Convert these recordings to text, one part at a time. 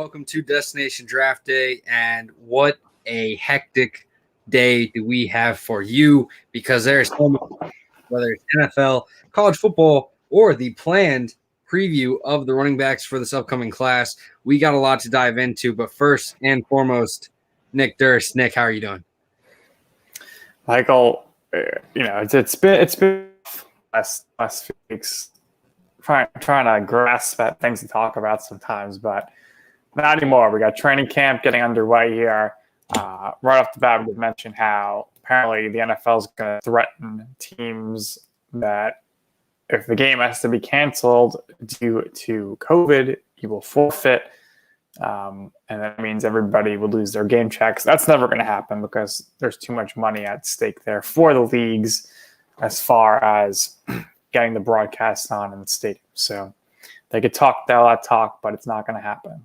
welcome to Destination Draft Day. And what a hectic day do we have for you, because there's so much, whether it's NFL, college football, or the planned preview of the running backs for this upcoming class. We got a lot to dive into, but first and foremost, Nick Durst. Nick, how are you doing? Michael, it's been last few weeks trying to grasp at things to talk about sometimes, but not anymore. We got training camp getting underway here. Right off the bat, we did mention how apparently the NFL is going to threaten teams that if the game has to be canceled due to COVID, you will forfeit. And that means everybody will lose their game checks. That's never going to happen because there's too much money at stake there for the leagues as far as getting the broadcast on in the stadium. So they could talk a lot of talk, but it's not going to happen.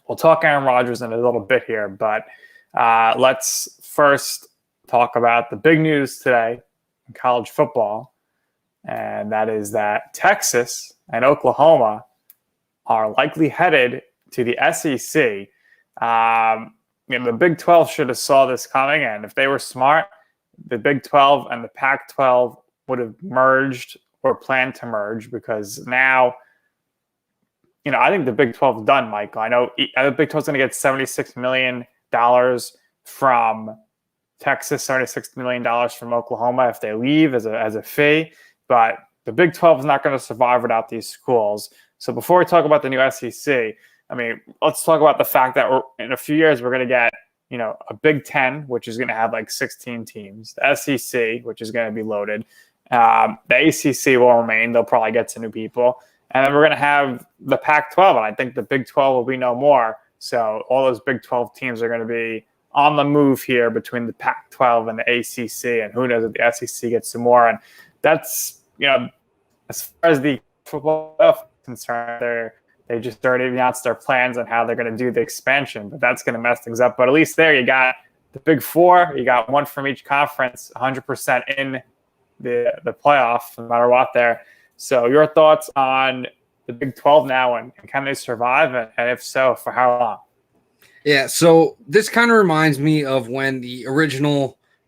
We'll talk Aaron Rodgers in a little bit here, but let's first talk about the big news today in college football, and that is that Texas and Oklahoma are likely headed to the SEC. The Big 12 should have saw this coming, and if they were smart, the Big 12 and the Pac-12 would have merged or planned to merge, because now, I think the Big 12 is done, Michael. I know the Big 12 is going to get $76 million from Texas, $76 million from Oklahoma if they leave as a fee, but the Big 12 is not going to survive without these schools. So before we talk about the new SEC, let's talk about the fact that in a few years we're going to get, a Big 10, which is going to have like 16 teams, the SEC, which is going to be loaded. The ACC will remain. They'll probably get some new people. And then we're going to have the Pac-12, and I think the Big 12 will be no more. So all those Big 12 teams are going to be on the move here between the Pac-12 and the ACC, and who knows if the SEC gets some more. And that's, as far as the football is concerned, they just already announced their plans on how they're going to do the expansion, but that's going to mess things up. But at least there you got the Big Four. You got one from each conference, 100% in the playoff, no matter what there. So your thoughts on the Big 12 now, and can they survive? And if so, for how long? Yeah, so this kind of reminds me of when the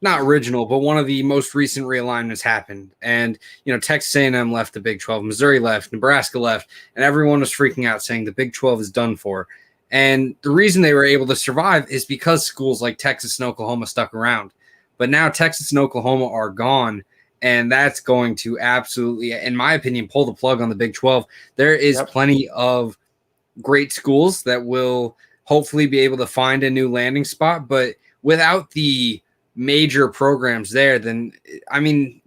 not original, but one of the most recent realignments happened. And, Texas A&M left the Big 12, Missouri left, Nebraska left, and everyone was freaking out saying the Big 12 is done for. And the reason they were able to survive is because schools like Texas and Oklahoma stuck around. But now Texas and Oklahoma are gone, and that's going to absolutely, in my opinion, pull the plug on the Big 12. There is plenty of great schools that will hopefully be able to find a new landing spot, but without the major programs there, then,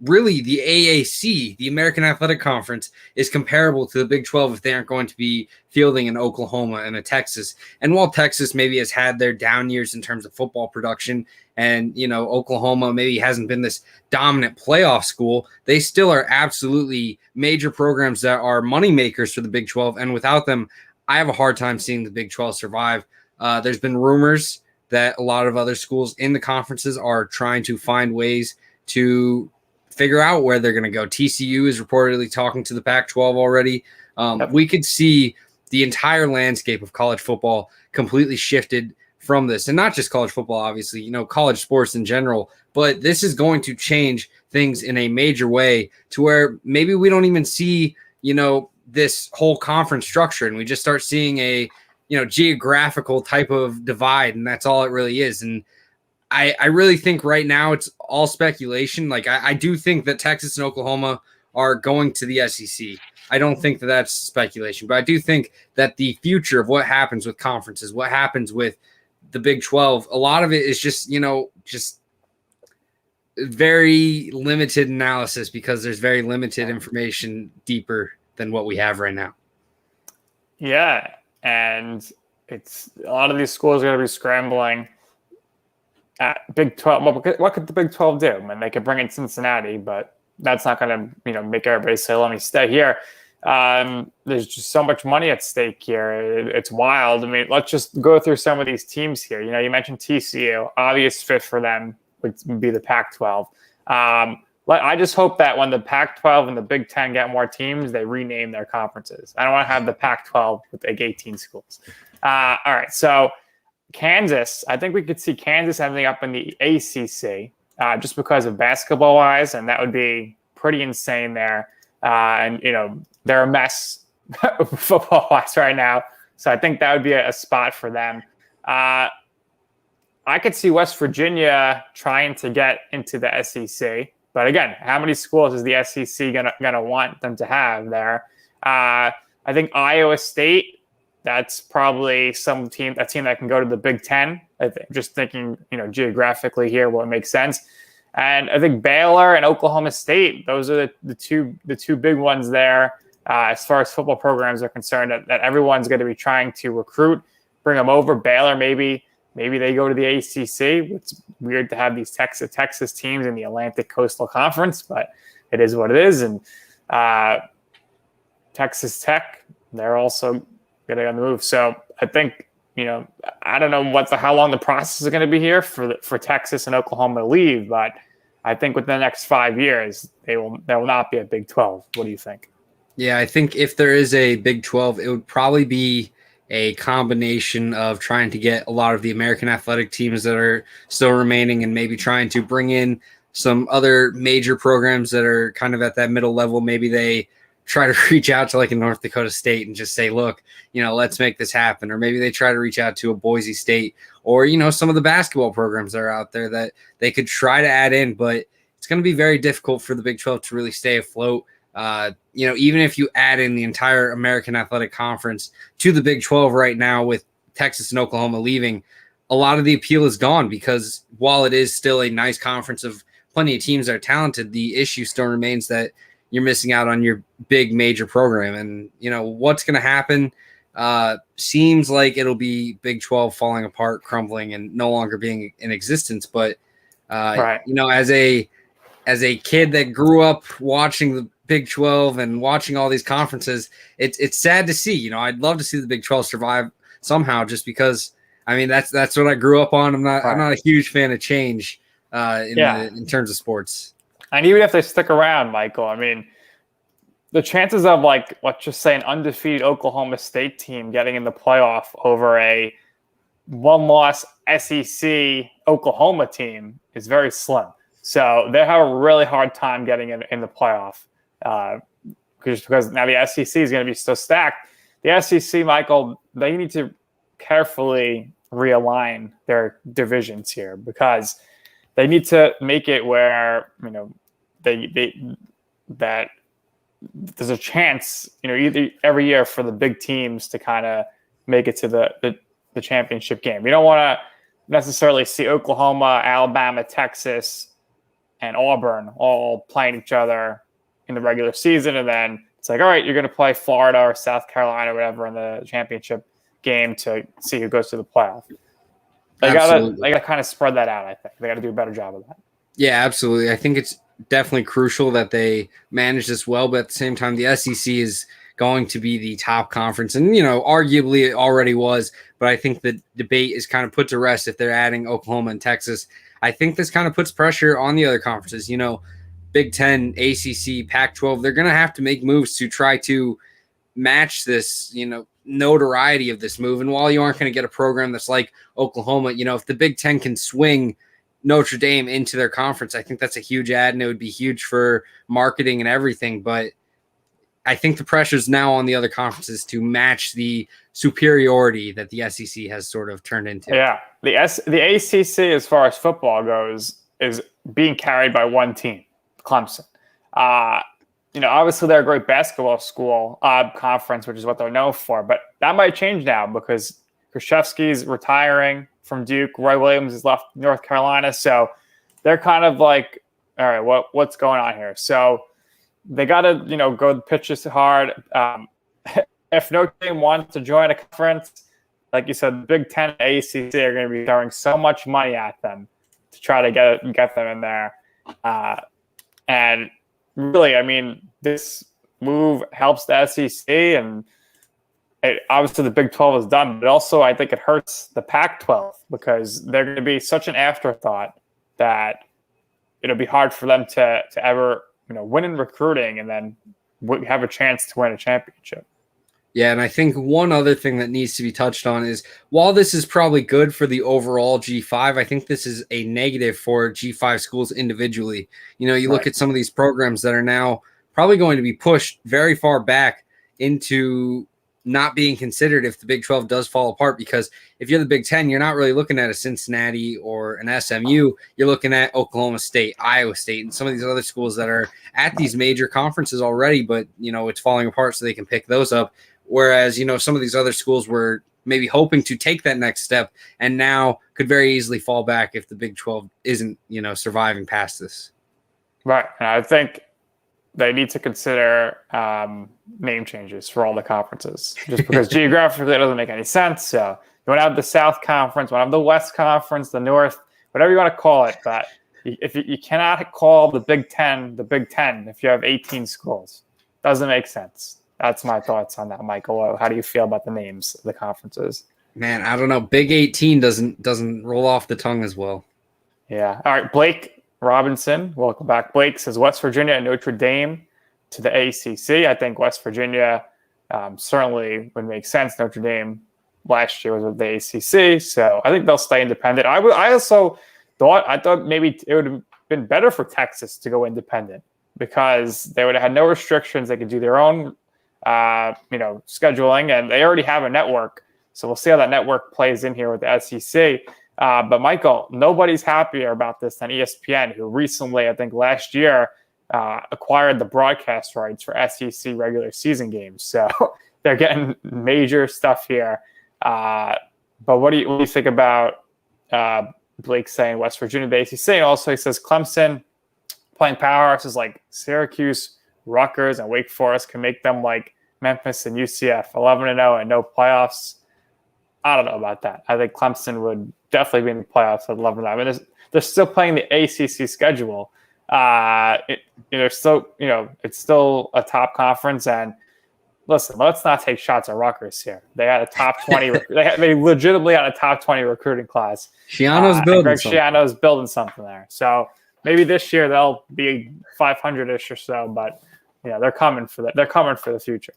really the AAC, the American Athletic Conference, is comparable to the Big 12 if they aren't going to be fielding an Oklahoma and a Texas. And while Texas maybe has had their down years in terms of football production, and, Oklahoma maybe hasn't been this dominant playoff school, they still are absolutely major programs that are money makers for the Big 12. And without them, I have a hard time seeing the Big 12 survive. There's been rumors that a lot of other schools in the conferences are trying to find ways to figure out where they're going to go. TCU is reportedly talking to the Pac-12 already. We could see the entire landscape of college football completely shifted from this, and not just college football, obviously, college sports in general, but this is going to change things in a major way to where maybe we don't even see, this whole conference structure, and we just start seeing a, geographical type of divide, and that's all it really is. And I really think right now it's all speculation. Like, I do think that Texas and Oklahoma are going to the SEC. I don't think that that's speculation, but I do think that the future of what happens with conferences, what happens with the Big 12, a lot of it is just very limited analysis, because there's very limited information deeper than what we have right now. Yeah. And it's a lot of these schools are going to be scrambling at Big 12. Well, what could the Big 12 do? They could bring in Cincinnati, but that's not going to, make everybody say, let me stay here. There's just so much money at stake here. It's wild. Let's just go through some of these teams here. You mentioned TCU. Obvious fit for them would be the Pac-12. I just hope that when the Pac-12 and the Big 10 get more teams, they rename their conferences. I don't want to have the Pac-12 with like 18 schools. All right, so Kansas, I think we could see Kansas ending up in the ACC just because of basketball-wise, and that would be pretty insane there. And, they're a mess football-wise right now, so I think that would be a spot for them. I could see West Virginia trying to get into the SEC. But again, how many schools is the SEC gonna want them to have there? I think Iowa State, that's probably a team that can go to the Big Ten. Just thinking, geographically here, what makes sense. And I think Baylor and Oklahoma State, those are the two big ones there as far as football programs are concerned that everyone's going to be trying to recruit, bring them over. Baylor, maybe they go to the ACC. It's weird to have these Texas teams in the Atlantic Coastal Conference, but it is what it is. And Texas Tech, they're also getting on the move. So I think, I don't know how long the process is going to be here for Texas and Oklahoma to leave, but I think within the next 5 years, there will not be a Big 12. What do you think? Yeah, I think if there is a Big 12, it would probably be a combination of trying to get a lot of the American athletic teams that are still remaining and maybe trying to bring in some other major programs that are kind of at that middle level. Maybe they try to reach out to like a North Dakota State and just say, look, let's make this happen. Or maybe they try to reach out to a Boise State or, some of the basketball programs that are out there that they could try to add in, but it's going to be very difficult for the Big 12 to really stay afloat. Even if you add in the entire American Athletic Conference to the Big 12 right now with Texas and Oklahoma leaving, a lot of the appeal is gone because while it is still a nice conference of plenty of teams that are talented, the issue still remains that you're missing out on your big major program. And, what's going to happen seems like it'll be Big 12 falling apart, crumbling, and no longer being in existence. But, right. As a kid that grew up watching the Big 12 and watching all these conferences, it's sad to see. I'd love to see the Big 12 survive somehow, just because that's what I grew up on. I'm not a huge fan of change in terms of sports. And even if they stick around, Michael, the chances of let's just say an undefeated Oklahoma State team getting in the playoff over a one-loss SEC Oklahoma team is very slim. So they have a really hard time getting in the playoff because now the SEC is going to be so stacked. The SEC, Michael, they need to carefully realign their divisions here because they need to make it where that there's a chance either every year for the big teams to kind of make it to the championship game. You don't want to necessarily see Oklahoma, Alabama, Texas, and Auburn all playing each other in the regular season, and then it's like, all right, you're going to play Florida or South Carolina or whatever in the championship game to see who goes to the playoff. They gotta kind of spread that out. I think they got to do a better job of that. Yeah, absolutely. I think it's definitely crucial that they manage this well, but at the same time, the SEC is going to be the top conference, and arguably it already was. But I think the debate is kind of put to rest if they're adding Oklahoma and Texas. I think this kind of puts pressure on the other conferences. Big 10, ACC, Pac-12. They're going to have to make moves to try to match this, notoriety of this move. And while you aren't going to get a program that's like Oklahoma, if the Big 10 can swing Notre Dame into their conference, I think that's a huge add, and it would be huge for marketing and everything. But I think the pressure is now on the other conferences to match the superiority that the SEC has sort of turned into. Yeah, the ACC, as far as football goes, is being carried by one team, Clemson. Obviously they're a great basketball school conference, which is what they're known for. But that might change now because Krzyzewski's retiring from Duke. Roy Williams has left North Carolina, so they're kind of like, all right, what's going on here? So they got to, go the pitches hard. If Notre Dame wants to join a conference, like you said, the Big Ten and ACC are going to be throwing so much money at them to try to get them in there. And really, this move helps the SEC, and obviously the Big 12 is done, but also I think it hurts the Pac-12 because they're going to be such an afterthought that it'll be hard for them to ever win in recruiting and then have a chance to win a championship. Yeah, and I think one other thing that needs to be touched on is while this is probably good for the overall G5, I think this is a negative for G5 schools individually. You look Right. at some of these programs that are now probably going to be pushed very far back into not being considered if the Big 12 does fall apart, because if you're the Big 10, you're not really looking at a Cincinnati or an SMU. You're looking at Oklahoma State, Iowa State, and some of these other schools that are at these major conferences already, but it's falling apart so they can pick those up. Whereas, some of these other schools were maybe hoping to take that next step and now could very easily fall back if the Big 12 isn't, surviving past this. Right. And I think they need to consider name changes for all the conferences, just because geographically it doesn't make any sense. So you want to have the South Conference, you want to have the West Conference, the North, whatever you want to call it. But if you cannot call the Big 10 the Big 10 if you have 18 schools, doesn't make sense. That's my thoughts on that, Michael. How do you feel about the names of the conferences? Man, I don't know. Big 18 doesn't roll off the tongue as well. Yeah. All right, Blake Robinson, welcome back. Blake says West Virginia and Notre Dame to the ACC. I think West Virginia certainly would make sense. Notre Dame last year was with the ACC, so I think they'll stay independent. I thought maybe it would have been better for Texas to go independent because they would have had no restrictions. They could do their own scheduling, and they already have a network. So we'll see how that network plays in here with the SEC. But Michael, nobody's happier about this than ESPN, who recently, I think last year, acquired the broadcast rights for SEC regular season games. So they're getting major stuff here. But what do you think about Blake saying West Virginia, the ACC? And also he says Clemson playing powerhouses like Syracuse, Rutgers, and Wake Forest can make them like Memphis and UCF, 11-0 and no playoffs. I don't know about that. I think Clemson would definitely be in the playoffs at 11-0. I mean, they're still playing the ACC schedule. It's still a top conference. And listen, let's not take shots at Rutgers here. They had a top 20. They legitimately had a top 20 recruiting class. Schiano's building something. Schiano's building something there. So maybe this year they'll be 500-ish or so, but they're coming for that. They're coming for the future.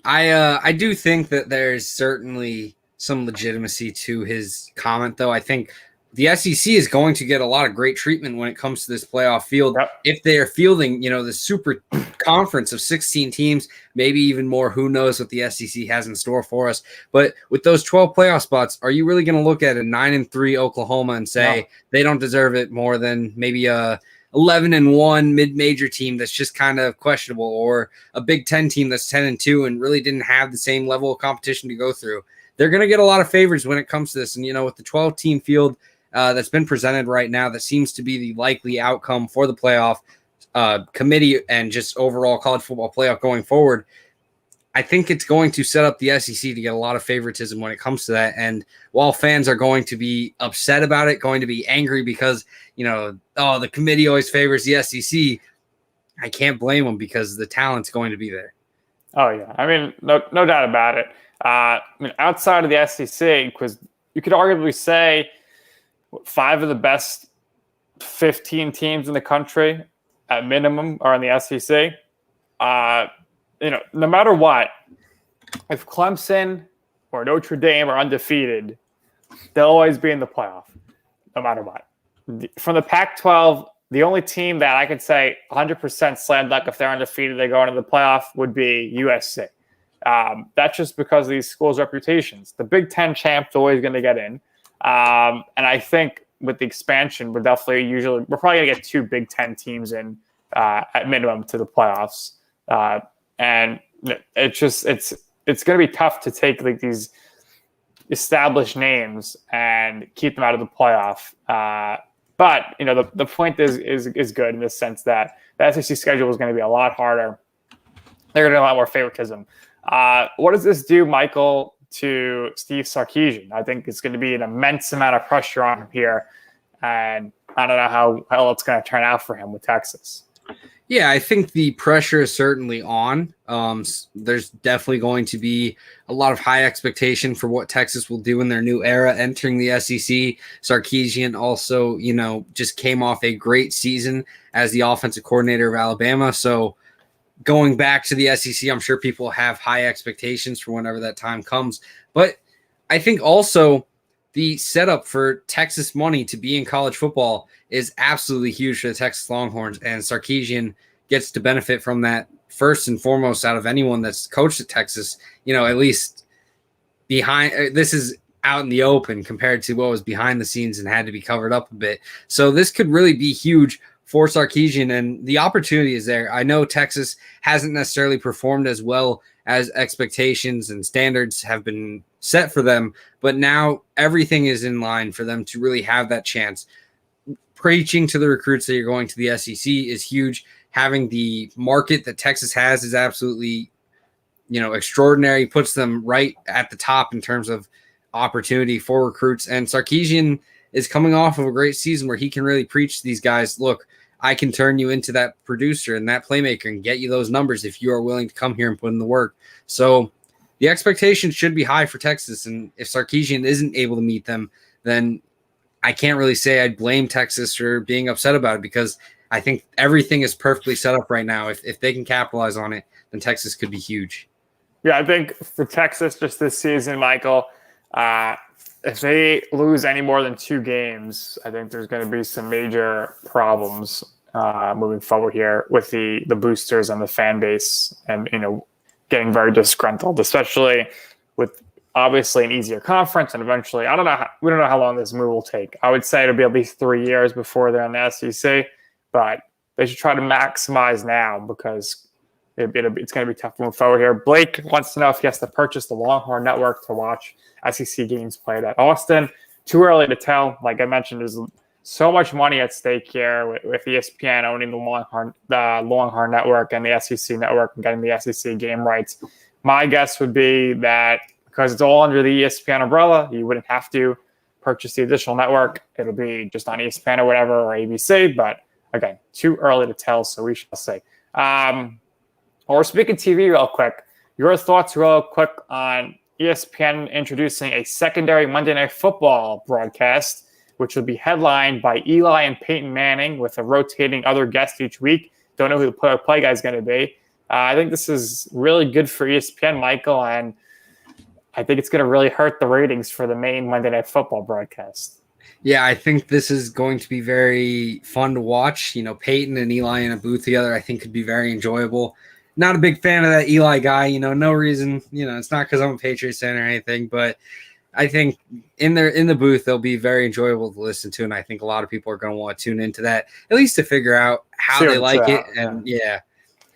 I do think that there's certainly some legitimacy to his comment, though. I think the SEC is going to get a lot of great treatment when it comes to this playoff field. Yep. If they are fielding, the super conference of 16 teams, maybe even more. Who knows what the SEC has in store for us? But with those 12 playoff spots, are you really going to look at a 9-3 Oklahoma and say they don't deserve it more than maybe a 11-1 mid-major team that's just kind of questionable, or a Big 10 team that's 10-2 and really didn't have the same level of competition to go through? They're going to get a lot of favors when it comes to this. And, with the 12-team field that's been presented right now, that seems to be the likely outcome for the playoff committee and just overall college football playoff going forward. I think it's going to set up the SEC to get a lot of favoritism when it comes to that. And while fans are going to be upset about it, going to be angry because, the committee always favors the SEC, I can't blame them because the talent's going to be there. Oh, yeah. I mean, no doubt about it. Outside of the SEC, because you could arguably say 5 of the best 15 teams in the country at minimum are in the SEC. No matter what, if Clemson or Notre Dame are undefeated, they'll always be in the playoff, no matter what. From the Pac-12, the only team that I could say 100% slam dunk if they're undefeated, they go into the playoff would be USC. That's just because of these schools' reputations. The Big Ten champ's always going to get in. And I think with the expansion, we're probably going to get 2 Big Ten teams in at minimum to the playoffs. And it's going to be tough to take like these established names and keep them out of the playoff. But the point is good in the sense that the SEC schedule is going to be a lot harder. They're going to have a lot more favoritism. What does this do, Michael, to Steve Sarkisian? I think it's going to be an immense amount of pressure on him here, and I don't know how it's going to turn out for him with Texas. Yeah, I think the pressure is certainly on. There's definitely going to be a lot of high expectation for what Texas will do in their new era entering the SEC. Sarkisian also, just came off a great season as the offensive coordinator of Alabama. So going back to the SEC, I'm sure people have high expectations for whenever that time comes. But I think also the setup for Texas money to be in college football is absolutely huge for the Texas Longhorns, and Sarkisian gets to benefit from that first and foremost out of anyone that's coached at Texas, at least behind. This is out in the open compared to what was behind the scenes and had to be covered up a bit. So this could really be huge for Sarkisian, and the opportunity is there. I know Texas hasn't necessarily performed as well as expectations and standards have been set for them, but now everything is in line for them to really have that chance. Preaching to the recruits that you're going to the SEC is huge. Having the market that Texas has is absolutely, extraordinary. Puts them right at the top in terms of opportunity for recruits. And Sarkisian is coming off of a great season where he can really preach to these guys, look, I can turn you into that producer and that playmaker and get you those numbers if you are willing to come here and put in the work. So the expectations should be high for Texas. And if Sarkisian isn't able to meet them, then I can't really say I'd blame Texas for being upset about it, because I think everything is perfectly set up right now. If they can capitalize on it, then Texas could be huge. Yeah, I think for Texas just this season, Michael, if they lose any more than 2 games, I think there's going to be some major problems moving forward here with the boosters and the fan base, and getting very disgruntled, especially with obviously an easier conference, and eventually we don't know how long this move will take. I would say it'll be at least 3 years before they're in the SEC, but they should try to maximize now, because it's going to be tough to move forward here. Blake wants to know if he has to purchase the Longhorn Network to watch SEC games played at Austin. Too early to tell. Like I mentioned, there's so much money at stake here with ESPN owning the Longhorn Network and the SEC Network and getting the SEC game rights. My guess would be that because it's all under the ESPN umbrella, you wouldn't have to purchase the additional network. It'll be just on ESPN or whatever, or ABC. But again, too early to tell, so we shall see. Or speaking TV real quick, your thoughts real quick on ESPN introducing a secondary Monday Night Football broadcast, which will be headlined by Eli and Peyton Manning with a rotating other guest each week. Don't know who the play guy is going to be. I think this is really good for ESPN, Michael, and I think it's going to really hurt the ratings for the main Monday Night Football broadcast. Yeah, I think this is going to be very fun to watch. Peyton and Eli in a booth together, I think could be very enjoyable. Not a big fan of that Eli guy, no reason. It's not because I'm a Patriots fan or anything, but I think in the booth, they'll be very enjoyable to listen to. And I think a lot of people are going to want to tune into that, at least to figure out how they like it. And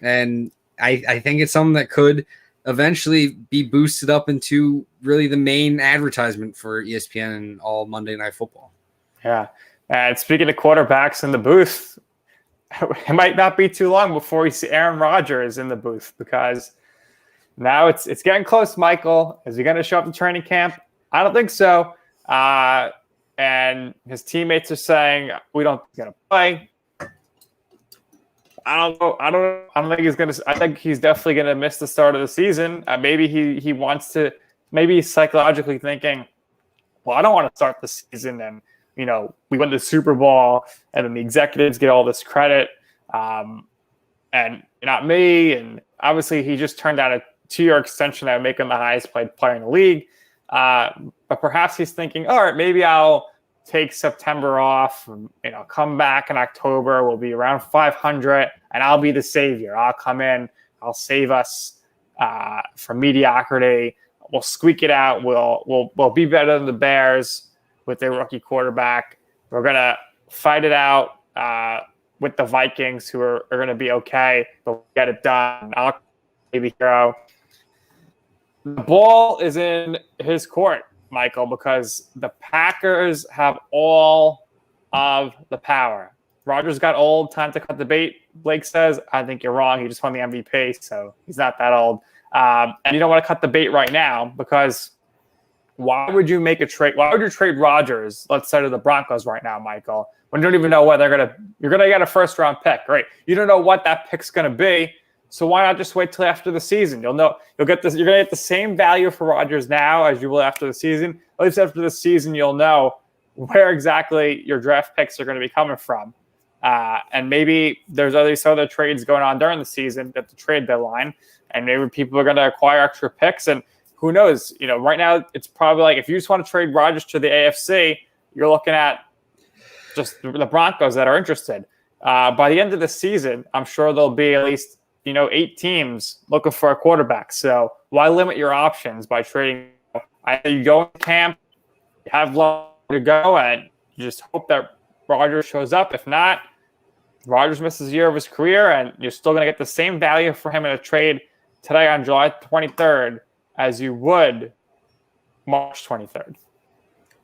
and I think it's something that could eventually be boosted up into really the main advertisement for ESPN and all Monday Night Football. Yeah. And speaking of quarterbacks in the booth, it might not be too long before we see Aaron Rodgers in the booth, because now it's getting close, Michael. Is he going to show up in training camp? I don't think so. And his teammates are saying, we don't think he's going to play. I don't think he's going to. I think he's definitely going to miss the start of the season. Maybe he wants to. Maybe he's psychologically thinking, well, I don't want to start the season, and we win the Super Bowl, and then the executives get all this credit, and not me. And obviously, he just turned down a 2-year extension that would make him the highest paid player in the league. But perhaps he's thinking, all right, maybe I'll take September off, and, come back in October. We'll be around 500, and I'll be the savior. I'll come in, I'll save us from mediocrity. We'll squeak it out. We'll be better than the Bears with their rookie quarterback. We're gonna fight it out with the Vikings, who are going to be okay, but we'll get it done. I'll be the hero. The ball is in his court, Michael, because the Packers have all of the power. Rodgers got old, time to cut the bait, Blake says. I think you're wrong. He just won the MVP, so he's not that old. And you don't want to cut the bait right now, because why would you make a trade? Why would you trade Rodgers, let's say, to the Broncos right now, Michael, when you don't even know whether you're going to get a first-round pick, right? You don't know what that pick's going to be. So why not just wait till after the season? You'll know you're going to get the same value for Rodgers now as you will after the season. At least after the season, you'll know where exactly your draft picks are going to be coming from. And maybe there's other trades going on during the season at the trade deadline, and maybe people are going to acquire extra picks. And who knows? Right now it's probably like if you just want to trade Rodgers to the AFC, you're looking at just the Broncos that are interested. By the end of the season, I'm sure there'll be at least 8 teams looking for a quarterback. So why limit your options by trading? Either you go in camp, you have long to go, and you just hope that Rodgers shows up. If not, Rodgers misses a year of his career, and you're still going to get the same value for him in a trade today on July 23rd as you would March 23rd.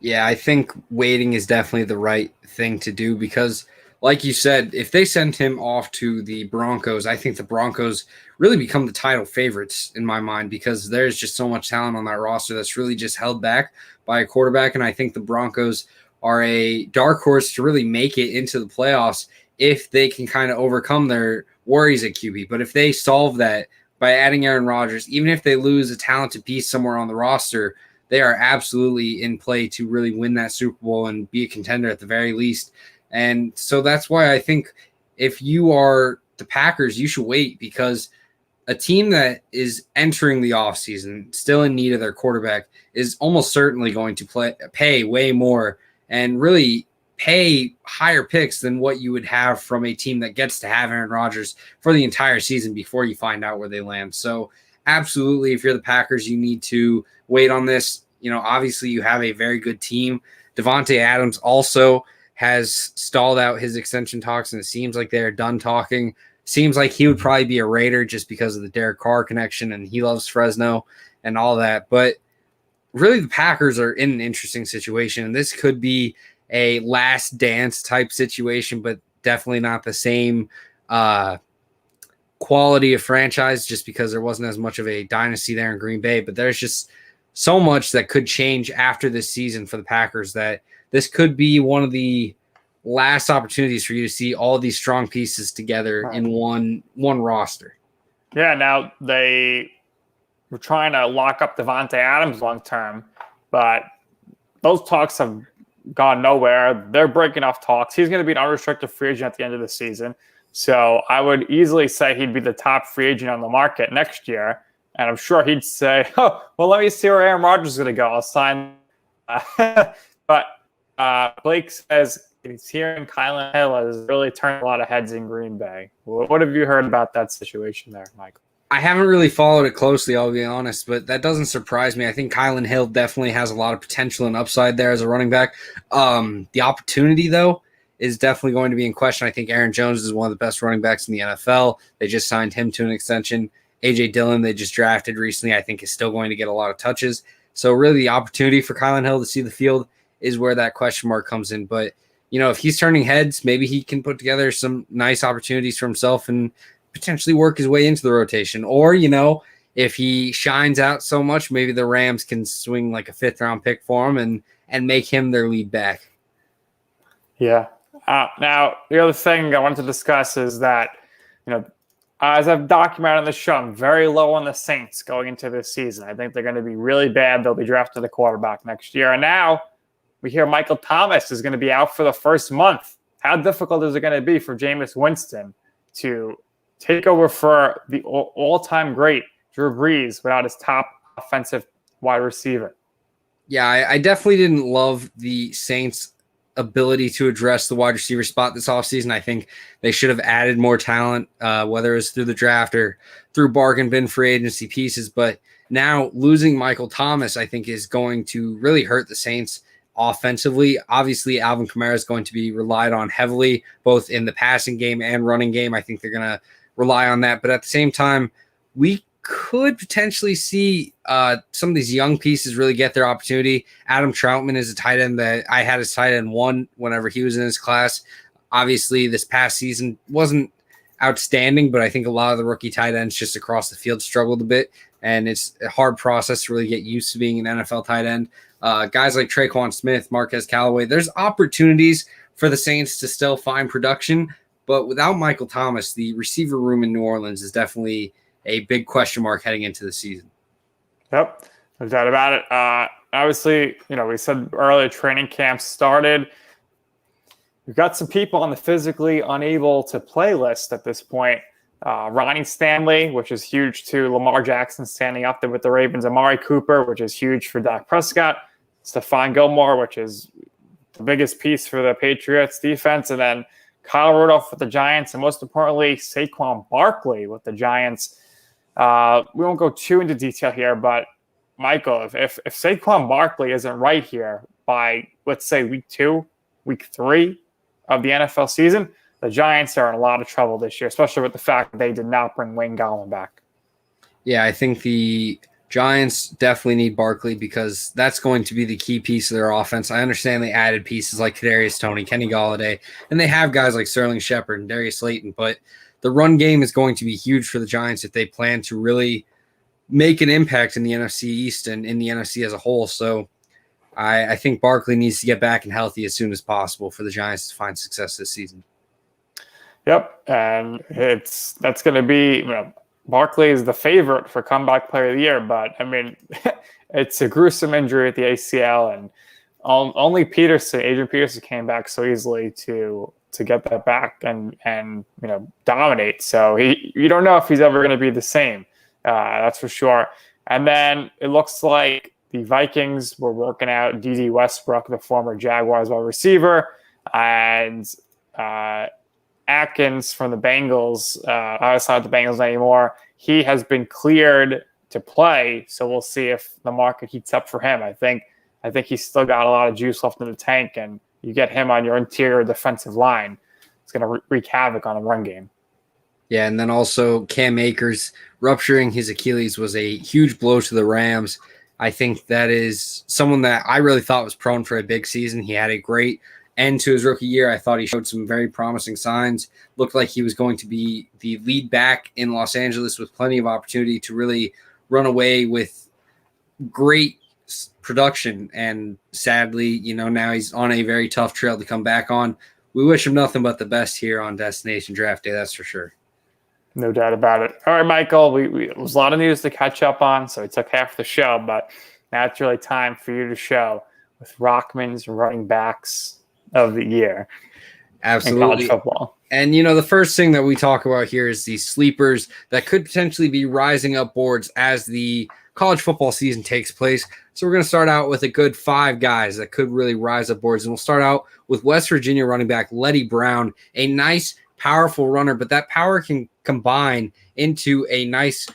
Yeah, I think waiting is definitely the right thing to do because, like you said, if they send him off to the Broncos, I think the Broncos really become the title favorites in my mind because there's just so much talent on that roster that's really just held back by a quarterback. And I think the Broncos are a dark horse to really make it into the playoffs if they can kind of overcome their worries at QB. But if they solve that by adding Aaron Rodgers, even if they lose a talented piece somewhere on the roster, they are absolutely in play to really win that Super Bowl and be a contender at the very least. And so that's why I think if you are the Packers, you should wait because a team that is entering the offseason, still in need of their quarterback, is almost certainly going to pay way more and really pay higher picks than what you would have from a team that gets to have Aaron Rodgers for the entire season before you find out where they land. So absolutely, if you're the Packers, you need to wait on this. Obviously you have a very good team. Devontae Adams also has stalled out his extension talks, and it seems like they're done talking. Seems like he would probably be a Raider just because of the Derek Carr connection, and he loves Fresno and all that. But really, the Packers are in an interesting situation, and this could be a last dance type situation, but definitely not the same quality of franchise just because there wasn't as much of a dynasty there in Green Bay. But there's just so much that could change after this season for the Packers that this could be one of the last opportunities for you to see all these strong pieces together in one roster. Yeah, now they were trying to lock up Devontae Adams long term, but those talks have gone nowhere. They're breaking off talks. He's going to be an unrestricted free agent at the end of the season. So I would easily say he'd be the top free agent on the market next year. And I'm sure he'd say, oh, well, let me see where Aaron Rodgers is going to go. I'll sign. But Blake says he's hearing Kylan Hill has really turned a lot of heads in Green Bay. What have you heard about that situation there, Michael? I haven't really followed it closely, I'll be honest, but that doesn't surprise me. I think Kylan Hill definitely has a lot of potential and upside there as a running back. The opportunity, though, is definitely going to be in question. I think Aaron Jones is one of the best running backs in the NFL. They just signed him to an extension. A.J. Dillon, they just drafted recently, I think is still going to get a lot of touches. So really the opportunity for Kylan Hill to see the field is where that question mark comes in. But, if he's turning heads, maybe he can put together some nice opportunities for himself and potentially work his way into the rotation. Or, if he shines out so much, maybe the Rams can swing like a 5th-round pick for him and make him their lead back. Yeah. Now, the other thing I wanted to discuss is that, as I've documented on the show, I'm very low on the Saints going into this season. I think they're going to be really bad. They'll be drafted a quarterback next year. And now we hear Michael Thomas is going to be out for the first month. How difficult is it going to be for Jameis Winston to take over for the all-time great Drew Brees without his top offensive wide receiver? Yeah, I definitely didn't love the Saints' ability to address the wide receiver spot this offseason. I think they should have added more talent, whether it was through the draft or through bargain bin free agency pieces. But now losing Michael Thomas, I think, is going to really hurt the Saints offensively. Obviously, Alvin Kamara is going to be relied on heavily, both in the passing game and running game. I think they're going to rely on that. But at the same time, we could potentially see some of these young pieces really get their opportunity. Adam Troutman is a tight end that I had as tight end 1 whenever he was in his class. Obviously, this past season wasn't outstanding, but I think a lot of the rookie tight ends just across the field struggled a bit, and it's a hard process to really get used to being an NFL tight end. Guys like Traquan Smith, Marquez Callaway, there's opportunities for the Saints to still find production, but without Michael Thomas, the receiver room in New Orleans is definitely a big question mark heading into the season. Yep, no doubt about it. Obviously, we said earlier training camp started. we've got some people on the physically unable to play list at this point. Ronnie Stanley, which is huge too. Lamar Jackson standing up there with the Ravens. Amari Cooper, which is huge for Dak Prescott. Stephon Gilmore, which is the biggest piece for the Patriots defense. And then Kyle Rudolph with the Giants. And most importantly, Saquon Barkley with the Giants. We won't go too into detail here, but Michael, if Saquon Barkley isn't right here by, let's say, week 2, week 3 of the NFL season, the Giants are in a lot of trouble this year, especially with the fact that they did not bring Wayne Gallman back. Yeah, I think the Giants definitely need Barkley because that's going to be the key piece of their offense. I understand they added pieces like Kadarius Toney, Kenny Golladay, and they have guys like Sterling Shepard and Darius Slayton, but the run game is going to be huge for the Giants if they plan to really make an impact in the NFC East and in the NFC as a whole. So I think Barkley needs to get back and healthy as soon as possible for the Giants to find success this season. Yep, and that's going to be, Barkley is the favorite for comeback player of the year, but I mean, it's a gruesome injury at the ACL, and only Adrian Peterson came back so easily to get that back and dominate. So you don't know if he's ever going to be the same. That's for sure. And then it looks like the Vikings were working out D.D. Westbrook, the former Jaguars wide receiver, and Akers from the Bengals, outside the Bengals anymore. He has been cleared to play, so we'll see if the market heats up for him. I think he's still got a lot of juice left in the tank, and you get him on your interior defensive line, it's going to wreak havoc on the run game. Yeah, and then also Cam Akers rupturing his Achilles was a huge blow to the Rams. I think that is someone that I really thought was prone for a big season. He had a great end to his rookie year. I thought he showed some very promising signs. Looked like he was going to be the lead back in Los Angeles with plenty of opportunity to really run away with great production. And sadly, now he's on a very tough trail to come back on. We wish him nothing but the best here on Destination Draft Day, that's for sure. No doubt about it. All right, Michael, it was a lot of news to catch up on, so it took half the show, but now it's really time for you to show with Rockman's running backs of the year. Absolutely. In college football. And, the first thing that we talk about here is the sleepers that could potentially be rising up boards as the college football season takes place. So we're going to start out with a good 5 guys that could really rise up boards. And we'll start out with West Virginia running back Letty Brown, a nice, powerful runner, but that power can combine into a nice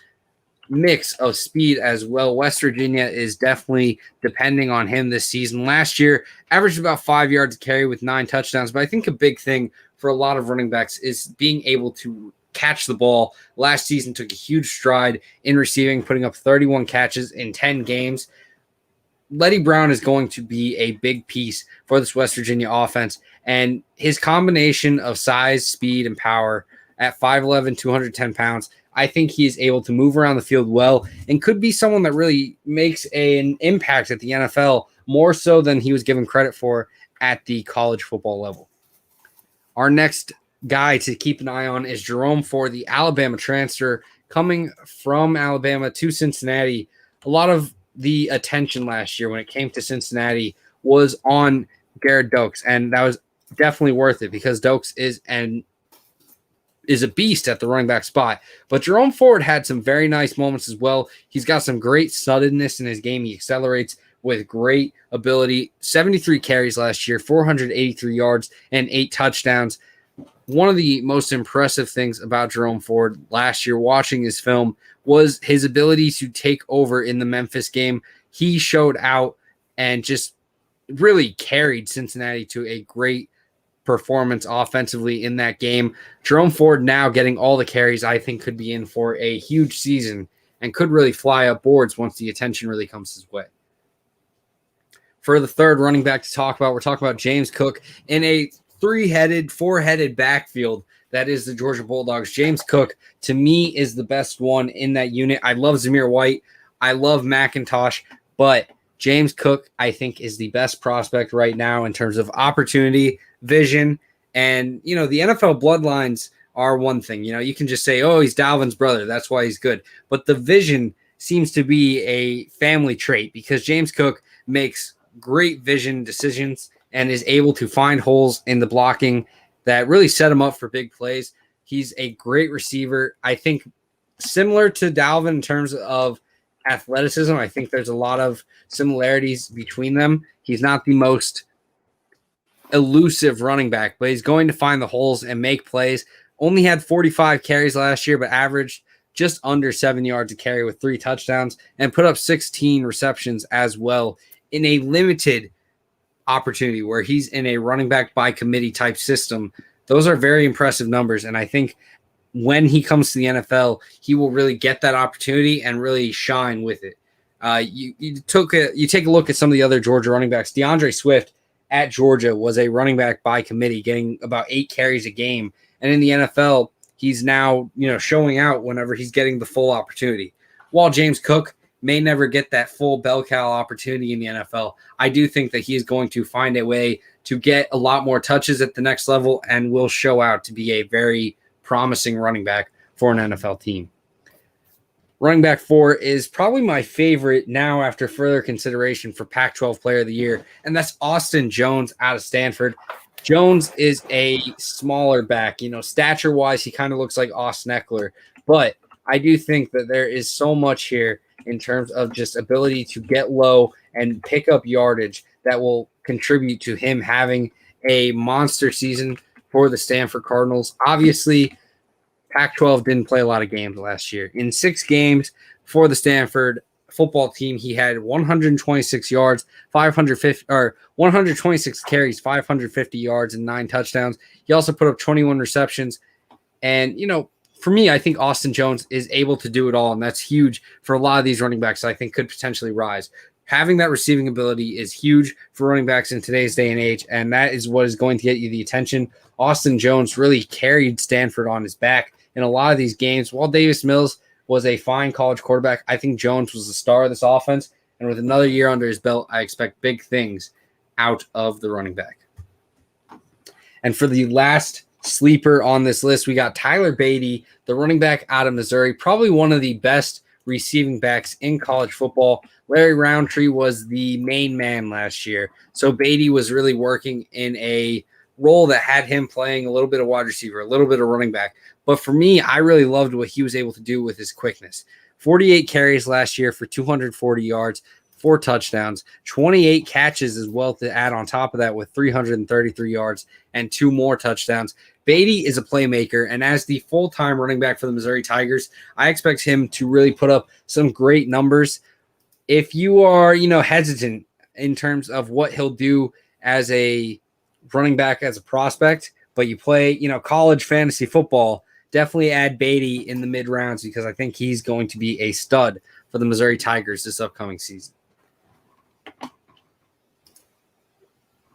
mix of speed as well. West Virginia is definitely depending on him this season. Last year, averaged about 5 yards a carry with 9 touchdowns. But I think a big thing for a lot of running backs is being able to catch the ball. Last season took a huge stride in receiving, putting up 31 catches in 10 games. Letty Brown is going to be a big piece for this West Virginia offense. And his combination of size, speed, and power at 5'11", 210 pounds, I think he is able to move around the field well and could be someone that really makes an impact at the NFL more so than he was given credit for at the college football level. Our next guy to keep an eye on is Jerome Ford, the Alabama transfer coming from Alabama to Cincinnati. A lot of the attention last year when it came to Cincinnati was on Garrett Dokes, and that was definitely worth it because Dokes is a beast at the running back spot. But Jerome Ford had some very nice moments as well. He's got some great suddenness in his game. He accelerates with great ability. 73 carries last year, 483 yards, and 8 touchdowns. One of the most impressive things about Jerome Ford last year, watching his film, was his ability to take over in the Memphis game. He showed out and just really carried Cincinnati to a great performance offensively in that game. Jerome Ford now getting all the carries, I think could be in for a huge season and could really fly up boards once the attention really comes his way. For the third running back to talk about, we're talking about James Cook in a four-headed backfield that is the Georgia Bulldogs. James Cook, to me, is the best one in that unit. I love Zamir White. I love McIntosh, but James Cook, I think, is the best prospect right now in terms of opportunity, vision, and, the NFL bloodlines are one thing. You can just say, oh, he's Dalvin's brother. That's why he's good. But the vision seems to be a family trait because James Cook makes great vision decisions and is able to find holes in the blocking that really set him up for big plays. He's a great receiver. I think similar to Dalvin in terms of athleticism. I think there's a lot of similarities between them. He's not the most elusive running back, but he's going to find the holes and make plays. Only had 45 carries last year, but averaged just under 7 yards a carry with 3 touchdowns and put up 16 receptions as well in a limited opportunity where he's in a running back by committee type system. Those are very impressive numbers. And I think when he comes to the NFL, he will really get that opportunity and really shine with it. You take a look at some of the other Georgia running backs. DeAndre Swift at Georgia was a running back by committee, getting about 8 carries a game. And in the NFL, he's now, showing out whenever he's getting the full opportunity. While James Cook may never get that full bell cow opportunity in the NFL, I do think that he is going to find a way to get a lot more touches at the next level and will show out to be a very promising running back for an NFL team. Running back 4 is probably my favorite now after further consideration for Pac-12 Player of the Year, and that's Austin Jones out of Stanford. Jones is a smaller back. Stature-wise, he kind of looks like Austin Eckler, but I do think that there is so much here in terms of just ability to get low and pick up yardage that will contribute to him having a monster season for the Stanford Cardinals. Obviously, Pac-12 didn't play a lot of games last year. In 6 games for the Stanford football team, he had 126 yards, 126 carries, 550 yards, and 9 touchdowns. He also put up 21 receptions. And, for me, I think Austin Jones is able to do it all, and that's huge for a lot of these running backs that I think could potentially rise. Having that receiving ability is huge for running backs in today's day and age, and that is what is going to get you the attention. Austin Jones really carried Stanford on his back in a lot of these games. While Davis Mills was a fine college quarterback, I think Jones was the star of this offense, and with another year under his belt, I expect big things out of the running back. And for the last sleeper on this list, we got Tyler Beatty, the running back out of Missouri, probably one of the best receiving backs in college football. Larry Roundtree was the main man last year, so Beatty was really working in a role that had him playing a little bit of wide receiver, a little bit of running back. But for me, I really loved what he was able to do with his quickness. 48 carries last year for 240 yards, 4 touchdowns, 28 catches as well to add on top of that with 333 yards and 2 more touchdowns. Beatty is a playmaker, and as the full-time running back for the Missouri Tigers, I expect him to really put up some great numbers. If you are, hesitant in terms of what he'll do as a running back, as a prospect, but you play, college fantasy football, definitely add Beatty in the mid-rounds because I think he's going to be a stud for the Missouri Tigers this upcoming season.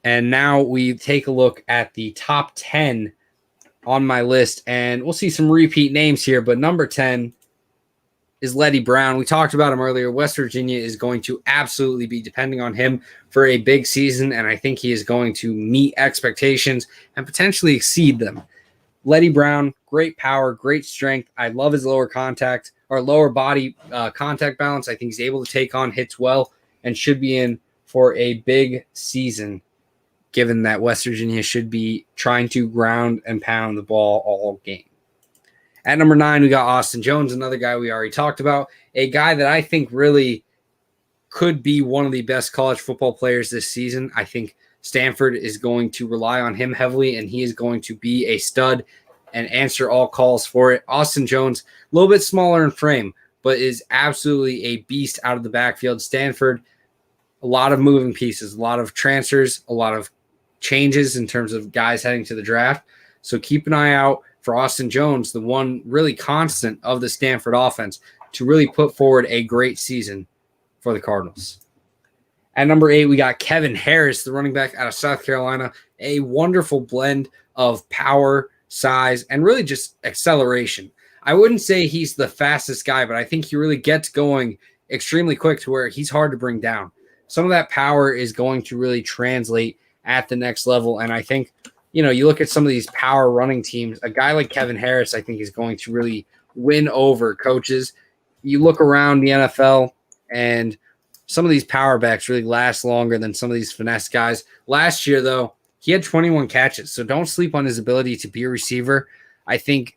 And now we take a look at the top 10 on my list, and we'll see some repeat names here, but number 10 is Letty Brown. We talked about him earlier. West Virginia is going to absolutely be depending on him for a big season, and I think he is going to meet expectations and potentially exceed them. Letty Brown, great power, great strength. I love his lower body contact balance. I think he's able to take on hits well and should be in for a big season, given that West Virginia should be trying to ground and pound the ball all game. At number 9, we got Austin Jones, another guy we already talked about, a guy that I think really could be one of the best college football players this season. I think Stanford is going to rely on him heavily, and he is going to be a stud and answer all calls for it. Austin Jones, a little bit smaller in frame, but is absolutely a beast out of the backfield. Stanford, a lot of moving pieces, a lot of transfers, a lot of changes in terms of guys heading to the draft. So keep an eye out for Austin Jones, the one really constant of the Stanford offense, to really put forward a great season for the Cardinals. At number 8, we got Kevin Harris, the running back out of South Carolina, a wonderful blend of power, size, and really just acceleration. I wouldn't say he's the fastest guy, but I think he really gets going extremely quick to where he's hard to bring down. Some of that power is going to really translate at the next level, and I think, you look at some of these power running teams, a guy like Kevin Harris, I think, is going to really win over coaches. You look around the NFL, and some of these power backs really last longer than some of these finesse guys. Last year, though, he had 21 catches, so don't sleep on his ability to be a receiver. I think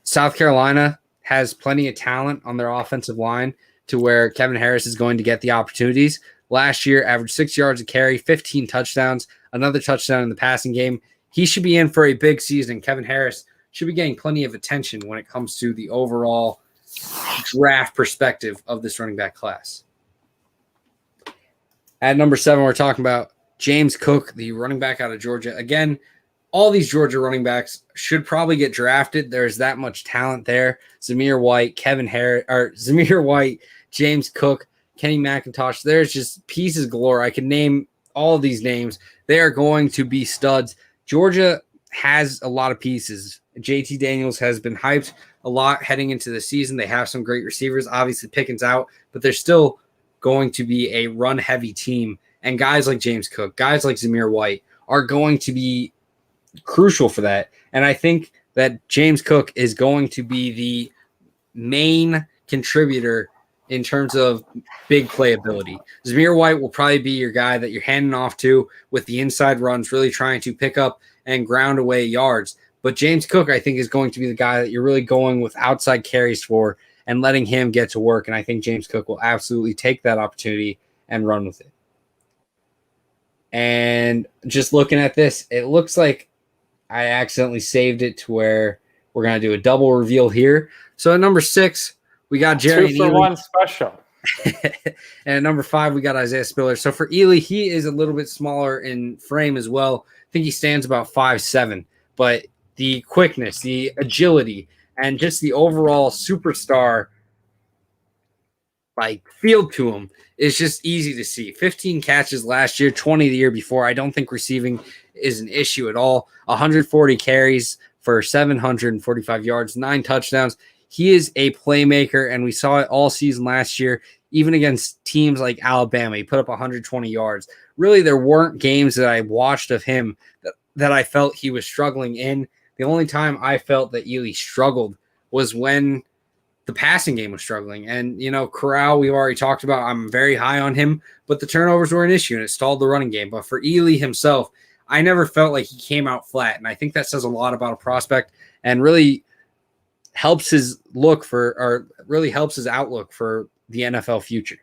South Carolina has plenty of talent on their offensive line to where Kevin Harris is going to get the opportunities. Last year, averaged 6 yards a carry, 15 touchdowns, another touchdown in the passing game. He should be in for a big season. Kevin Harris should be getting plenty of attention when it comes to the overall draft perspective of this running back class. At number 7, we're talking about James Cook, the running back out of Georgia. Again, all these Georgia running backs should probably get drafted. There's that much talent there. Zamir White, James Cook, Kenny McIntosh. There's just pieces galore. I can name all of these names. They are going to be studs. Georgia has a lot of pieces. JT Daniels has been hyped a lot heading into the season. They have some great receivers. Obviously, Pickens out, but they're still going to be a run-heavy team. And guys like James Cook, guys like Zamir White are going to be crucial for that. And I think that James Cook is going to be the main contributor in terms of big playability. Zamir White will probably be your guy that you're handing off to with the inside runs, really trying to pick up and ground away yards. But James Cook, I think, is going to be the guy that you're really going with outside carries for and letting him get to work. And I think James Cook will absolutely take that opportunity and run with it. And just looking at this, it looks like I accidentally saved it to where we're going to do a double reveal here. So at number 6, we got Jerry 2 for 1 special. And at number 5, we got Isaiah Spiller. So for Ely, he is a little bit smaller in frame as well. I think he stands about 5'7", but the quickness, the agility, and just the overall superstar feel to him is just easy to see. 15 catches last year, 20 the year before. I don't think receiving is an issue at all. 140 carries for 745 yards, 9 touchdowns. He is a playmaker, and we saw it all season last year, even against teams like Alabama. He put up 120 yards. Really, there weren't games that I watched of him that I felt he was struggling in. The only time I felt that Ely struggled was when the passing game was struggling. And, Corral, we've already talked about. I'm very high on him, but the turnovers were an issue, and it stalled the running game. But for Ely himself, I never felt like he came out flat, and I think that says a lot about a prospect and really helps his outlook for the NFL future.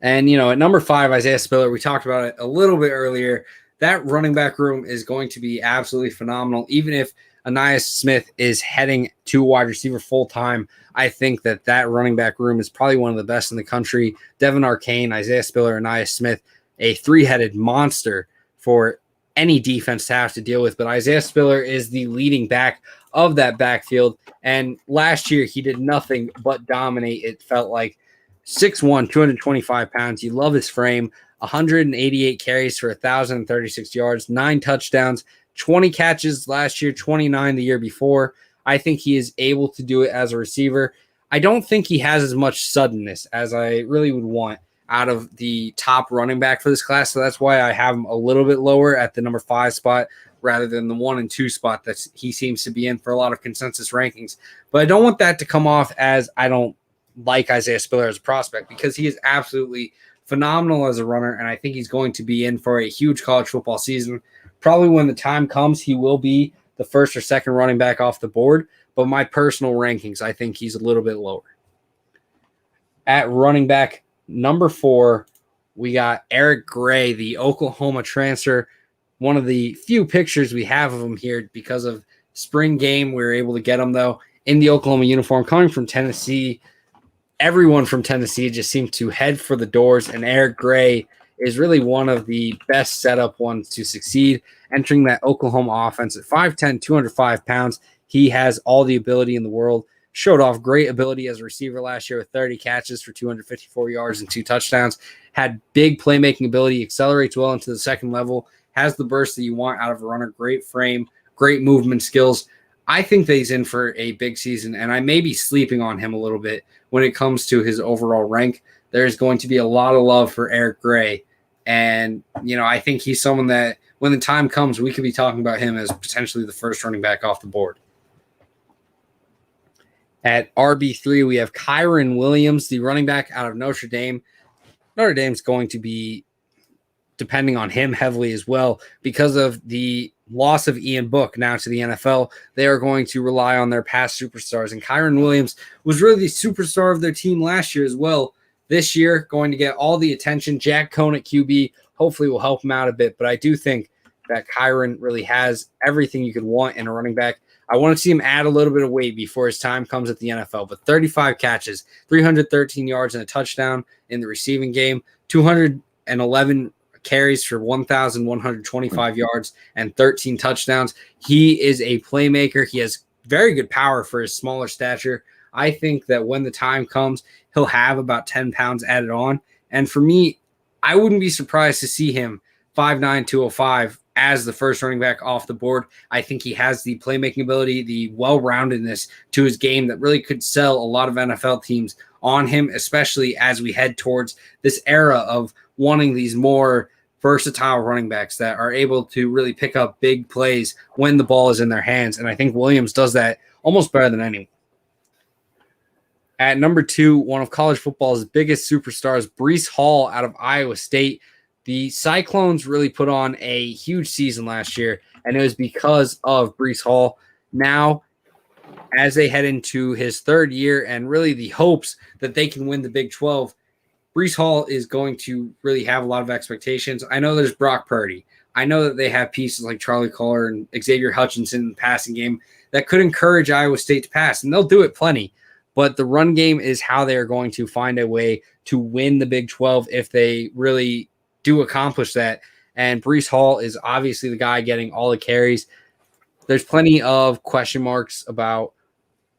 And, at number 5, Isaiah Spiller, we talked about it a little bit earlier. That running back room is going to be absolutely phenomenal. Even if Anaya Smith is heading to wide receiver full-time, I think that running back room is probably one of the best in the country. Devin Arcane, Isaiah Spiller, Anaya Smith, a 3-headed monster for any defense to have to deal with. But Isaiah Spiller is the leading back of that backfield. And last year, he did nothing but dominate. It felt like 6'1", 225 pounds. You love his frame. 188 carries for 1,036 yards, 9 touchdowns, 20 catches last year, 29 the year before. I think he is able to do it as a receiver. I don't think he has as much suddenness as I really would want out of the top running back for this class. So that's why I have him a little bit lower at the number 5 spot rather than the 1 and 2 spot that he seems to be in for a lot of consensus rankings. But I don't want that to come off as I don't like Isaiah Spiller as a prospect, because he is absolutely phenomenal as a runner, and I think he's going to be in for a huge college football season. Probably when the time comes, he will be the first or second running back off the board, but my personal rankings, I think he's a little bit lower. At running back, number 4, we got Eric Gray, the Oklahoma transfer. One of the few pictures we have of him here because of spring game. We were able to get him, though, in the Oklahoma uniform, coming from Tennessee. Everyone from Tennessee just seemed to head for the doors, and Eric Gray is really one of the best setup ones to succeed, entering that Oklahoma offense at 5'10", 205 pounds. He has all the ability in the world. Showed off great ability as a receiver last year with 30 catches for 254 yards and 2 touchdowns. Had big playmaking ability, accelerates well into the second level, has the burst that you want out of a runner, great frame, great movement skills. I think that he's in for a big season, and I may be sleeping on him a little bit when it comes to his overall rank. There's going to be a lot of love for Eric Gray, and I think he's someone that when the time comes, we could be talking about him as potentially the first running back off the board. At RB3, we have Kyron Williams, the running back out of Notre Dame. Notre Dame's going to be depending on him heavily as well because of the loss of Ian Book now to the NFL. They are going to rely on their past superstars. And Kyron Williams was really the superstar of their team last year as well. This year, going to get all the attention. Jack Cohn at QB hopefully will help him out a bit. But I do think that Kyron really has everything you could want in a running back. I want to see him add a little bit of weight before his time comes at the NFL. But 35 catches, 313 yards, and a touchdown in the receiving game, 211 carries for 1,125 yards and 13 touchdowns. He is a playmaker. He has very good power for his smaller stature. I think that when the time comes, he'll have about 10 pounds added on. And for me, I wouldn't be surprised to see him 5'9", 205 as the first running back off the board. I think he has the playmaking ability, the well-roundedness to his game that really could sell a lot of NFL teams on him, especially as we head towards this era of wanting these more versatile running backs that are able to really pick up big plays when the ball is in their hands. And I think Williams does that almost better than anyone. At number 2, one of college football's biggest superstars, Breece Hall out of Iowa State. The Cyclones really put on a huge season last year, and it was because of Breece Hall. Now, as they head into his third year and really the hopes that they can win the Big 12, Breece Hall is going to really have a lot of expectations. I know there's Brock Purdy. I know that they have pieces like Charlie Collar and Xavier Hutchinson in the passing game that could encourage Iowa State to pass, and they'll do it plenty. But the run game is how they are going to find a way to win the Big 12 if they really do accomplish that. And Breece Hall is obviously the guy getting all the carries. There's plenty of question marks about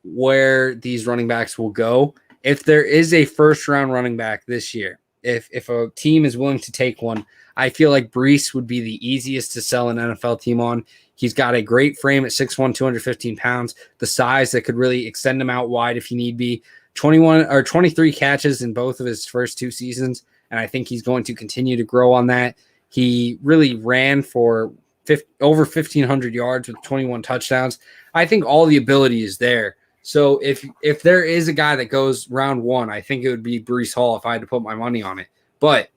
where these running backs will go. If there is a first-round running back this year, if a team is willing to take one, I feel like Breece would be the easiest to sell an NFL team on. He's got a great frame at 6'1", 215 pounds, the size that could really extend him out wide if you need be. 23 catches in both of his first 2 seasons, and I think he's going to continue to grow on that. He really ran for over 1,500 yards with 21 touchdowns. I think all the ability is there. So if there is a guy that goes round 1, I think it would be Breece Hall if I had to put my money on it. But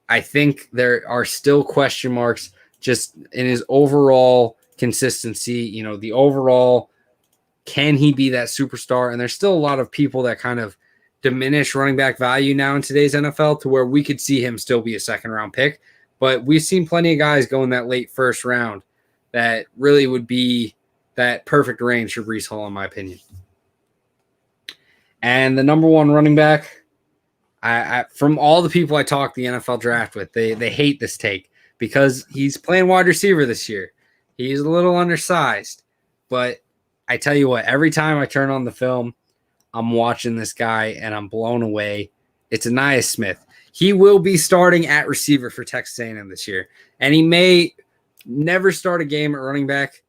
I think there are still question marks just in his overall consistency, the overall, can he be that superstar? And there's still a lot of people that kind of diminish running back value now in today's NFL to where we could see him still be a second-round pick. But we've seen plenty of guys go in that late first round that really would be that perfect range for Breece Hall, in my opinion. And the number 1 running back, I from all the people I talked the NFL draft with, they hate this take because he's playing wide receiver this year. He's a little undersized. But I tell you what, every time I turn on the film, I'm watching this guy and I'm blown away. It's Anaya Smith. He will be starting at receiver for Texas A&M this year. And he may never start a game at running back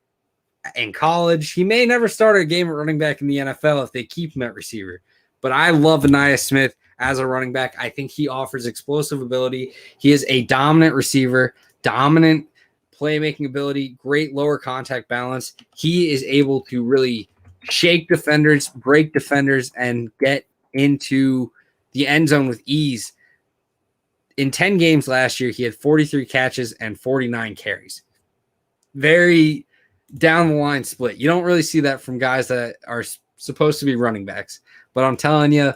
in college. He may never start a game at running back in the NFL if they keep him at receiver. But I love Anaya Smith as a running back. I think he offers explosive ability. He is a dominant receiver, dominant playmaking ability, great lower contact balance. He is able to really shake defenders, break defenders, and get into the end zone with ease. In 10 games last year, he had 43 catches and 49 carries. Very down the line split. You don't really see that from guys that are supposed to be running backs. But I'm telling you,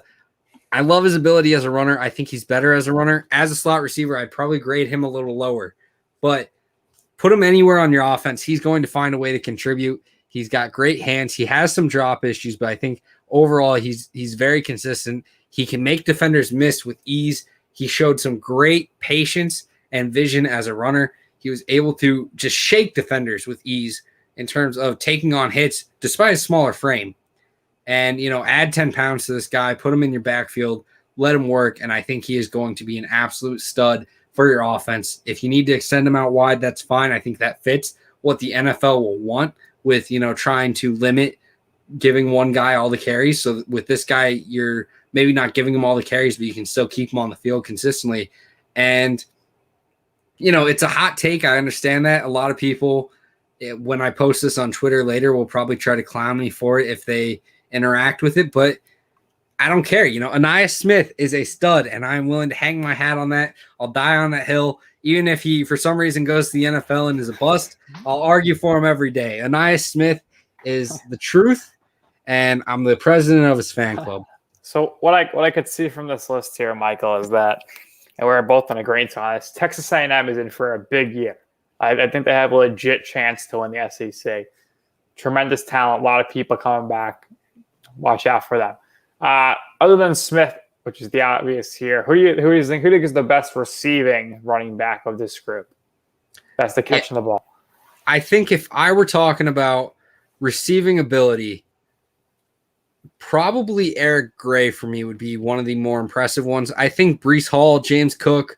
I love his ability as a runner. I think he's better as a runner. As a slot receiver, I'd probably grade him a little lower. But put him anywhere on your offense, he's going to find a way to contribute. He's got great hands. He has some drop issues, but I think overall he's very consistent. He can make defenders miss with ease. He showed some great patience and vision as a runner. He was able to just shake defenders with ease in terms of taking on hits despite a smaller frame. And, add 10 pounds to this guy, put him in your backfield, let him work, and I think he is going to be an absolute stud for your offense. If you need to extend him out wide, that's fine. I think that fits what the NFL will want with, trying to limit giving one guy all the carries. So with this guy, you're maybe not giving him all the carries, but you can still keep him on the field consistently. And, it's a hot take. I understand that. A lot of people, when I post this on Twitter later, will probably try to clown me for it if they interact with it, but I don't care. Anaya Smith is a stud, and I'm willing to hang my hat on that. I'll die on that hill. Even if he, for some reason, goes to the NFL and is a bust, I'll argue for him every day. Anaya Smith is the truth, and I'm the president of his fan club. So what I could see from this list here, Michael, is that, and we're both in agreement on this, Texas A&M is in for a big year. I think they have a legit chance to win the SEC. Tremendous talent, a lot of people coming back. Watch out for them. Other than Smith, which is the obvious here, who do you think is the best receiving running back of this group? Best at catching the ball. I think if I were talking about receiving ability, probably Eric Gray for me would be one of the more impressive ones. I think Breece Hall, James Cook,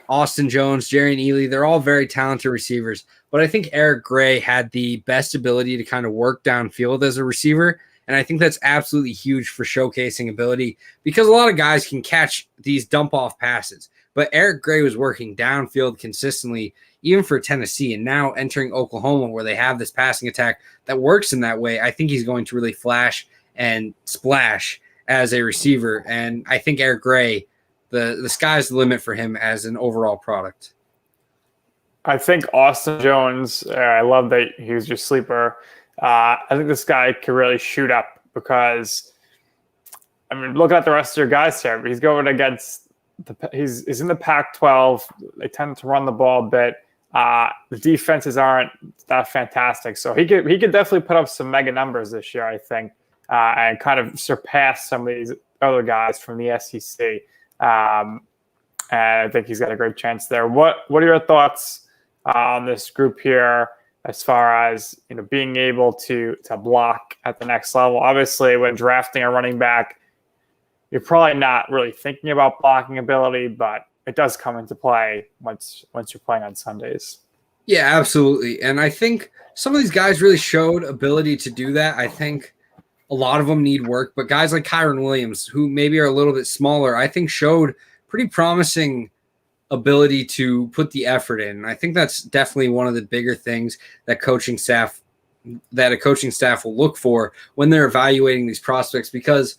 Austin Jones, Jerry Neely, they're all very talented receivers. But I think Eric Gray had the best ability to kind of work downfield as a receiver. And I think that's absolutely huge for showcasing ability because a lot of guys can catch these dump-off passes. But Eric Gray was working downfield consistently, even for Tennessee. And now entering Oklahoma, where they have this passing attack that works in that way, I think he's going to really flash and splash as a receiver. And I think Eric Gray, the sky's the limit for him as an overall product. I think Austin Jones, I love that he was your sleeper. I think this guy could really shoot up because, I mean, looking at the rest of your guys here, he's going against he's in the Pac-12. They tend to run the ball a bit. The defenses aren't that fantastic, so he could definitely put up some mega numbers this year, I think, and kind of surpass some of these other guys from the SEC. And I think he's got a great chance there. What are your thoughts on this group here as far as being able to block at the next level? Obviously, when drafting a running back, you're probably not really thinking about blocking ability, but it does come into play once you're playing on Sundays. Yeah, absolutely. And I think some of these guys really showed ability to do that. I think a lot of them need work, but guys like Kyron Williams, who maybe are a little bit smaller, I think showed pretty promising ability to put the effort in. I think that's definitely one of the bigger things that a coaching staff will look for when they're evaluating these prospects, because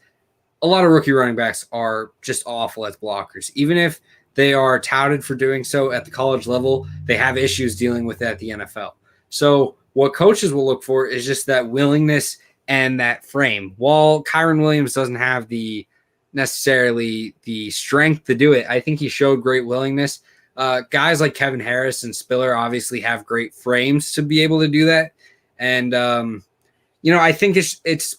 a lot of rookie running backs are just awful as blockers. Even if they are touted for doing so at the college level, they have issues dealing with that at the NFL. So what coaches will look for is just that willingness and that frame. While Kyron Williams doesn't have necessarily the strength to do it, I think he showed great willingness. Guys like Kevin Harris and Spiller obviously have great frames to be able to do that. And, I think it's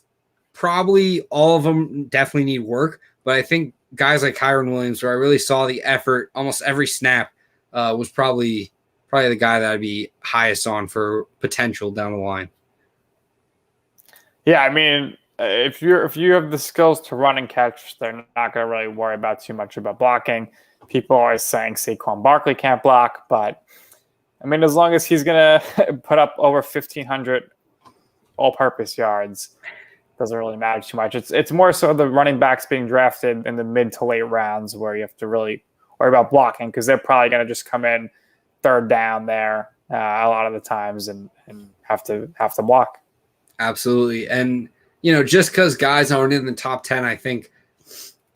probably all of them definitely need work, but I think guys like Kyron Williams, where I really saw the effort almost every snap, was probably the guy that I'd be highest on for potential down the line. Yeah, I mean, if you have the skills to run and catch, they're not going to really worry about too much about blocking. People are always saying Saquon Barkley can't block, but I mean, as long as he's going to put up over 1,500 all-purpose yards, doesn't really matter too much. It's more so the running backs being drafted in the mid to late rounds where you have to really worry about blocking, because they're probably going to just come in third down there a lot of the times and have to block. Absolutely. And, just because guys aren't in the top 10, I think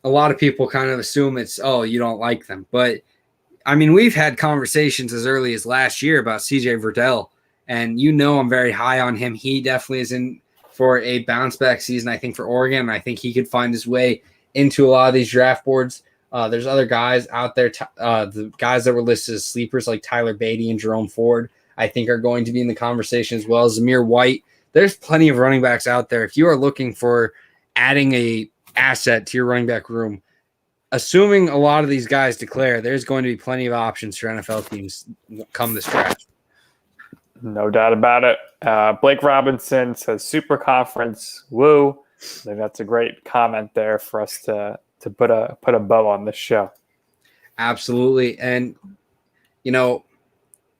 a lot of people kind of assume it's, oh, you don't like them. But, I mean, we've had conversations as early as last year about CJ Verdell, and I'm very high on him. He definitely is in for a bounce-back season, I think, for Oregon. And I think he could find his way into a lot of these draft boards. There's other guys out there, the guys that were listed as sleepers like Tyler Beatty and Jerome Ford, I think are going to be in the conversation as well. Zamir White. There's plenty of running backs out there. If you are looking for adding a asset to your running back room, assuming a lot of these guys declare, there's going to be plenty of options for NFL teams come this draft. No doubt about it. Blake Robinson says super conference. Woo. I think that's a great comment there for us to put a bow on this show. Absolutely. And,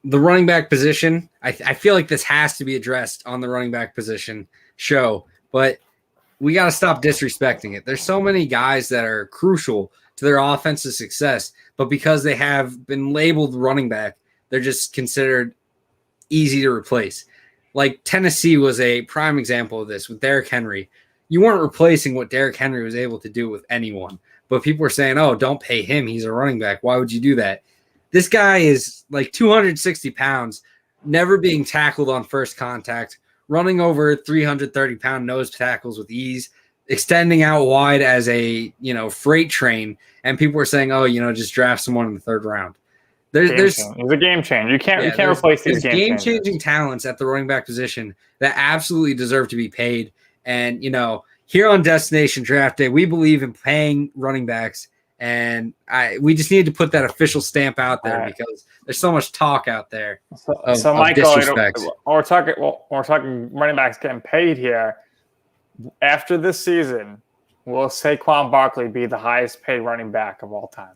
the running back position, I feel like this has to be addressed on the running back position show, but we got to stop disrespecting it. There's so many guys that are crucial to their offensive success, but because they have been labeled running back, they're just considered easy to replace. Like Tennessee was a prime example of this with Derrick Henry. You weren't replacing what Derrick Henry was able to do with anyone. But people were saying, oh, don't pay him. He's a running back. Why would you do that? This guy is like 260 pounds, never being tackled on first contact, running over 330-pound nose tackles with ease, extending out wide as a, freight train. And people were saying, oh, just draft someone in the third round. There's He's a game changer. You can't replace these game-changing talents at the running back position that absolutely deserve to be paid. And, here on Destination Draft Day, we believe in paying running backs, and we just need to put that official stamp out there because there's so much talk out there. So Michael, we're talking running backs getting paid here. After this season, will Saquon Barkley be the highest paid running back of all time?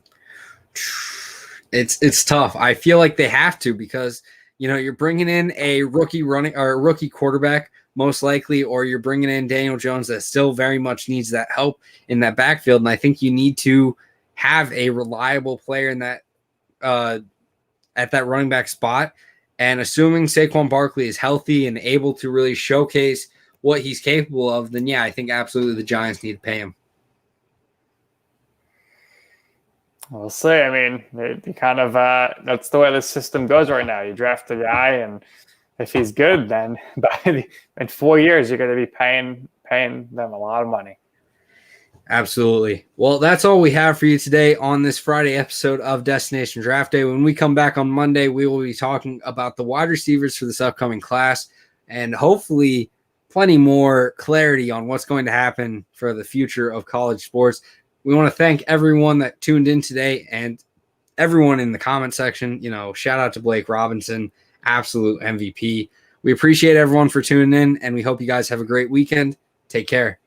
It's tough. I feel like they have to because you're bringing in a rookie quarterback most likely, or you're bringing in Daniel Jones that still very much needs that help in that backfield. And I think you need to have a reliable player in that at that running back spot. And assuming Saquon Barkley is healthy and able to really showcase what he's capable of, then I think absolutely the Giants need to pay him. We'll see. I mean, they kind of that's the way the system goes right now. You draft a guy, and if he's good, then in 4 years you're going to be paying them a lot of money. Absolutely. Well, that's all we have for you today on this Friday episode of Destination Draft Day. When we come back on Monday, we will be talking about the wide receivers for this upcoming class and hopefully plenty more clarity on what's going to happen for the future of college sports. We want to thank everyone that tuned in today and everyone in the comment section. Shout out to Blake Robinson, absolute MVP. We appreciate everyone for tuning in, and we hope you guys have a great weekend. Take care.